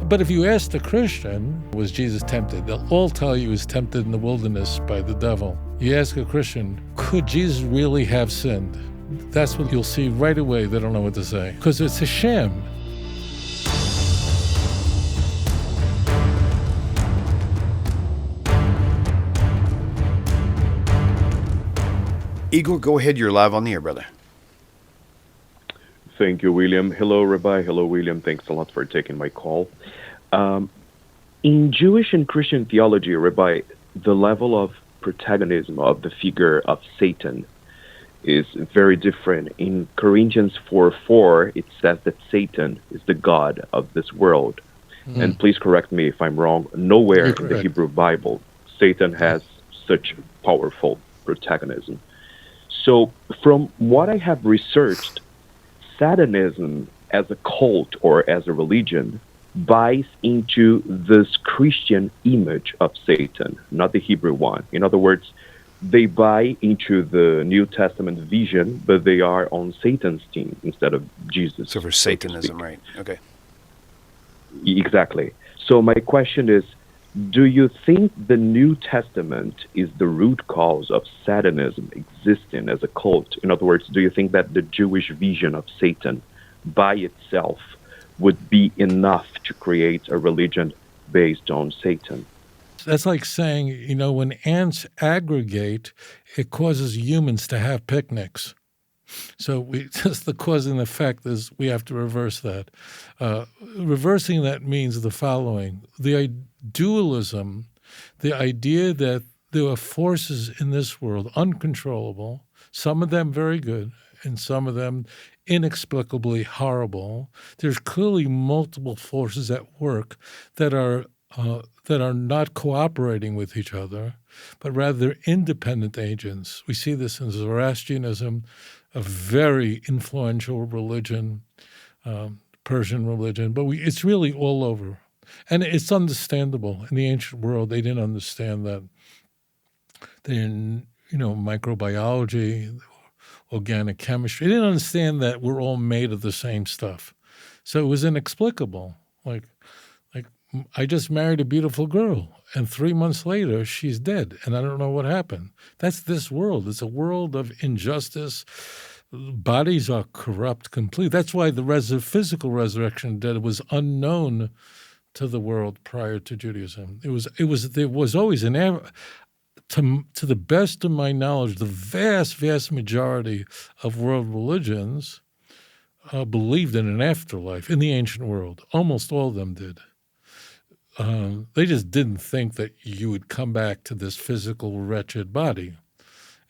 But if you ask a Christian, was Jesus tempted? They'll all tell you he was tempted in the wilderness by the devil. You ask a Christian, could Jesus really have sinned? That's what you'll see right away. They don't know what to say because it's a sham. Igor, go ahead. You're live on the air, brother. Thank you, William. Hello, Rabbi. Hello, William. Thanks a lot for taking my call. In Jewish and Christian theology, Rabbi, the level of protagonism of the figure of Satan is very different. In Corinthians 4:4, it says that Satan is the god of this world. And please correct me if I'm wrong. Nowhere in the Hebrew Bible, Satan has such powerful protagonism. So from what I have researched, Satanism as a cult or as a religion buys into this Christian image of Satan, not the Hebrew one. In other words, they buy into the New Testament vision, but they are on Satan's team instead of Jesus. So for Satanism, right? Okay. Exactly. So my question is, do you think the New Testament is the root cause of Satanism existing as a cult? In other words, do you think that the Jewish vision of Satan by itself would be enough to create a religion based on Satan? That's like saying, when ants aggregate, it causes humans to have picnics. So just the cause and effect is we have to reverse that. Reversing that means the following. The dualism, the idea that there are forces in this world uncontrollable, some of them very good, and some of them inexplicably horrible. There's clearly multiple forces at work that are not cooperating with each other, but rather independent agents. We see this in Zoroastrianism, a very influential religion, Persian religion, but it's really all over. And it's understandable. In the ancient world, they didn't understand that. They didn't, microbiology, organic chemistry. They didn't understand that we're all made of the same stuff. So it was inexplicable. Like I just married a beautiful girl, and 3 months later, she's dead, and I don't know what happened. That's this world. It's a world of injustice. Bodies are corrupt completely. That's why the physical resurrection of the dead was unknown to the world prior to Judaism. There was always to the best of my knowledge, the vast majority of world religions believed in an afterlife in the ancient world. Almost all of them did. They just didn't think that you would come back to this physical, wretched body.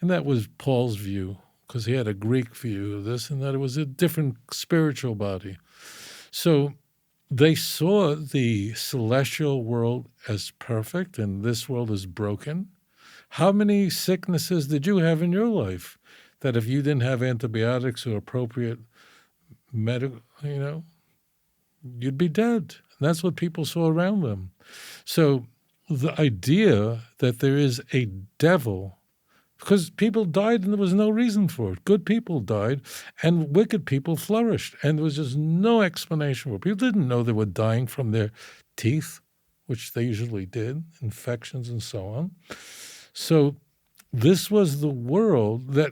And that was Paul's view, because he had a Greek view of this, and that it was a different spiritual body. So they saw the celestial world as perfect, and this world is broken. How many sicknesses did you have in your life that if you didn't have antibiotics or appropriate medical, you'd be dead? And that's what people saw around them. So the idea that there is a devil, because people died and there was no reason for it. Good people died and wicked people flourished. And there was just no explanation for it. People didn't know they were dying from their teeth, which they usually did, infections and so on. So this was the world that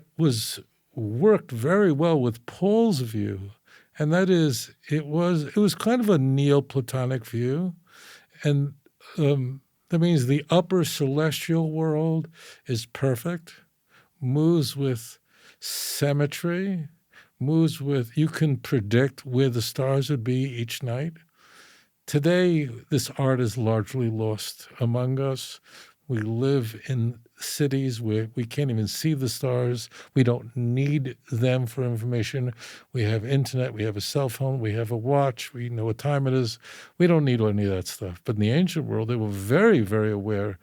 worked very well with Paul's view. And that is, it was kind of a Neoplatonic view. And that means the upper celestial world is perfect, moves with symmetry, you can predict where the stars would be each night. Today, this art is largely lost among us. We live in cities where we can't even see the stars. We don't need them for information. We have internet, we have a cell phone, we have a watch, we know what time it is. We don't need any of that stuff. But in the ancient world, they were very, very aware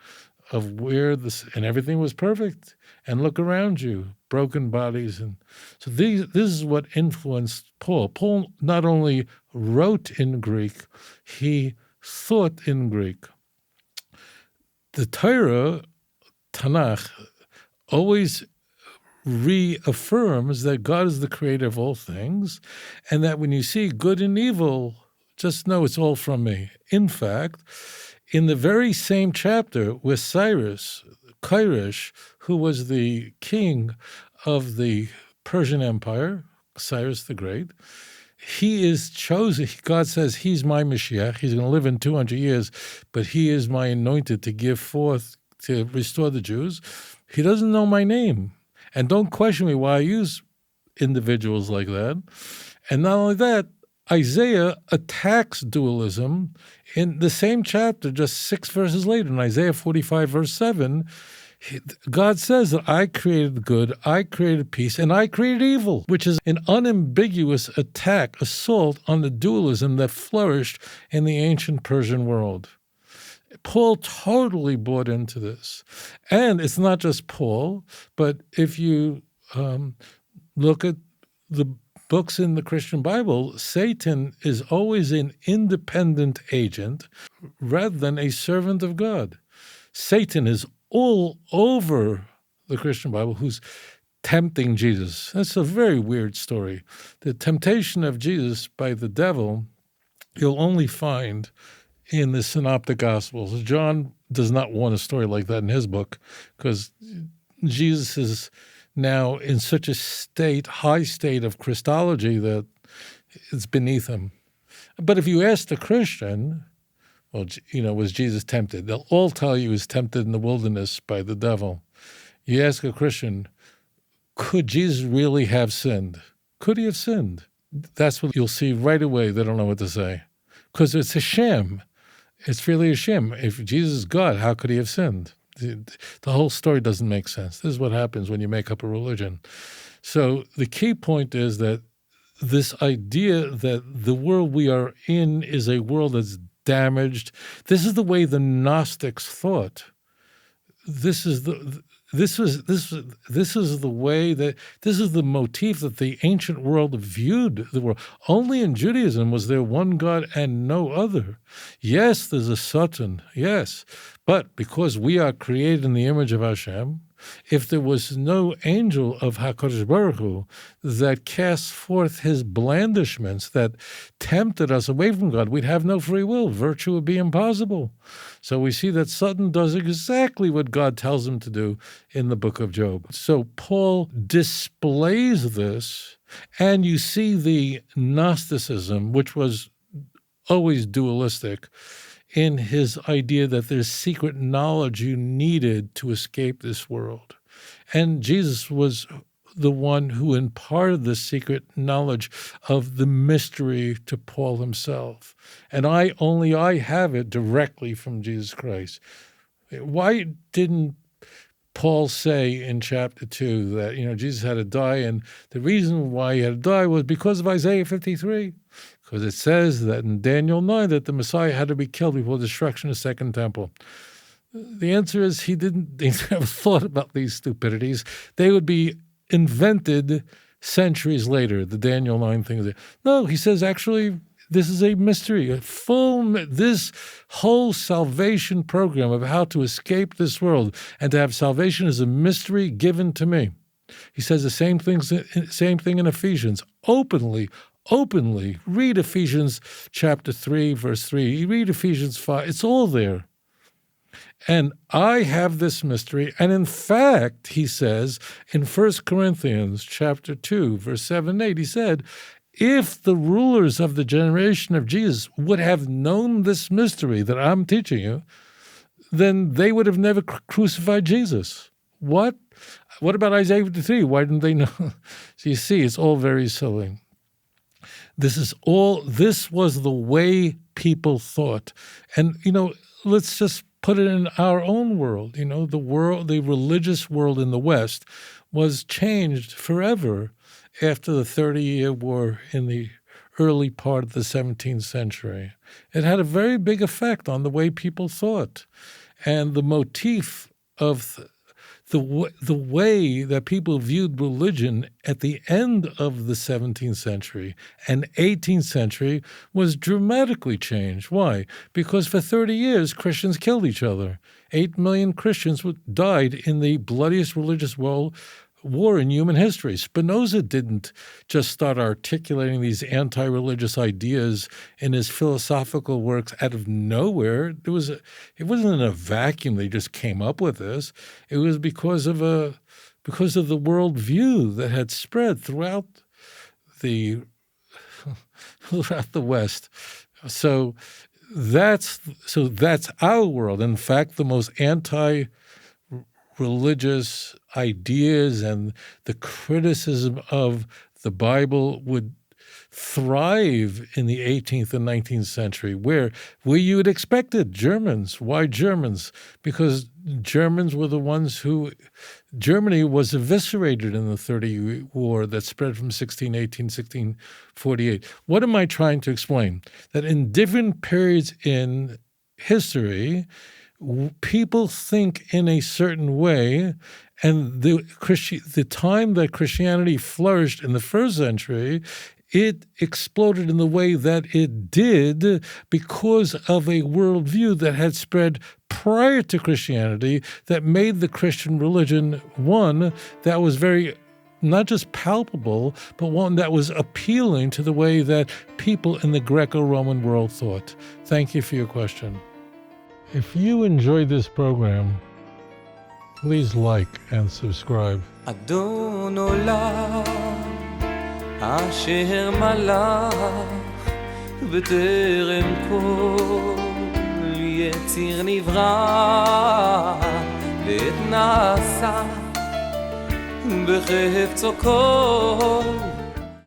of where and everything was perfect. And look around you, broken bodies. And so this is what influenced Paul. Paul not only wrote in Greek, he thought in Greek. The Torah, Tanakh, always reaffirms that God is the creator of all things, and that when you see good and evil, just know it's all from me. In fact, in the very same chapter where Cyrus, who was the king of the Persian Empire, Cyrus the Great, he is chosen. God says he's my Mashiach. He's going to live in 200 years, but he is my anointed to give forth, to restore the Jews. He doesn't know my name. And don't question me why I use individuals like that. And not only that, Isaiah attacks dualism in the same chapter, just 6 verses later, in Isaiah 45, verse 7, God says that I created good, I created peace, and I created evil, which is an unambiguous attack, assault on the dualism that flourished in the ancient Persian world. Paul totally bought into this. And it's not just Paul, but if you look at the books in the Christian Bible, Satan is always an independent agent rather than a servant of God. Satan is all over the Christian Bible who's tempting Jesus. That's a very weird story. The temptation of Jesus by the devil, you'll only find in the Synoptic Gospels. John does not want a story like that in his book because Jesus is now in such a high state of Christology that it's beneath him. But if you ask a Christian, well, was Jesus tempted? They'll all tell you he was tempted in the wilderness by the devil. You ask a Christian, could Jesus really have sinned? Could he have sinned? That's what you'll see right away. They don't know what to say because it's a sham. It's really a sham. If Jesus is God, how could he have sinned? The whole story doesn't make sense. This is what happens when you make up a religion. So the key point is that this idea that the world we are in is a world that's damaged. This is the way the Gnostics thought. This is the motif that the ancient world viewed the world. Only in Judaism was there one God and no other. Yes, there's a Satan, yes, but because we are created in the image of Hashem, if there was no angel of HaKadosh Baruch Hu that cast forth his blandishments, that tempted us away from God, we'd have no free will. Virtue would be impossible. So we see that Satan does exactly what God tells him to do in the book of Job. So Paul displays this, and you see the Gnosticism, which was always dualistic, in his idea that there's secret knowledge you needed to escape this world. And Jesus was the one who imparted the secret knowledge of the mystery to Paul himself. And I have it directly from Jesus Christ. Why didn't Paul say in chapter 2 that, Jesus had to die, and the reason why he had to die was because of Isaiah 53? Because it says that in Daniel 9 that the Messiah had to be killed before the destruction of the Second Temple. The answer is he never thought about these stupidities. They would be invented centuries later, the Daniel 9 thing. No, he says, actually, this is a mystery. This whole salvation program of how to escape this world and to have salvation is a mystery given to me. He says the same thing in Ephesians, openly. Read Ephesians chapter 3, verse 3. Read Ephesians 5. It's all there. And I have this mystery. And in fact, he says in 1 Corinthians chapter 2, verse 7 and 8, he said, if the rulers of the generation of Jesus would have known this mystery that I'm teaching you, then they would have never crucified Jesus. What? What about Isaiah 53? Why didn't they know? So you see, it's all very silly. This was the way people thought. And, let's just put it in our own world. The religious world in the West was changed forever after the 30-Year War in the early part of the 17th century. It had a very big effect on the way people thought. And the motif of the way that people viewed religion at the end of the 17th century and 18th century was dramatically changed. Why? Because for 30 years, Christians killed each other. 8 million Christians died in the bloodiest religious war war in human history. Spinoza didn't just start articulating these anti-religious ideas in his philosophical works out of nowhere. It wasn't in a vacuum. They just came up with this. It was because of the worldview that had spread throughout the West. So that's our world. In fact, the most anti-religious ideas and the criticism of the Bible would thrive in the 18th and 19th century, where you would expect it. Germans. Why Germans? Because Germans were the ones who Germany was eviscerated in the 30 War that spread from 1618, 1648. What am I trying to explain? That in different periods in history, people think in a certain way, and the time that Christianity flourished in the first century, it exploded in the way that it did because of a worldview that had spread prior to Christianity that made the Christian religion one that was very not just palpable, but one that was appealing to the way that people in the Greco-Roman world thought. Thank you for your question. If you enjoyed this program, please like and subscribe. אדון עולם אשר מלך בטרם כל יציר נברא ואת נעשה בחפצו כל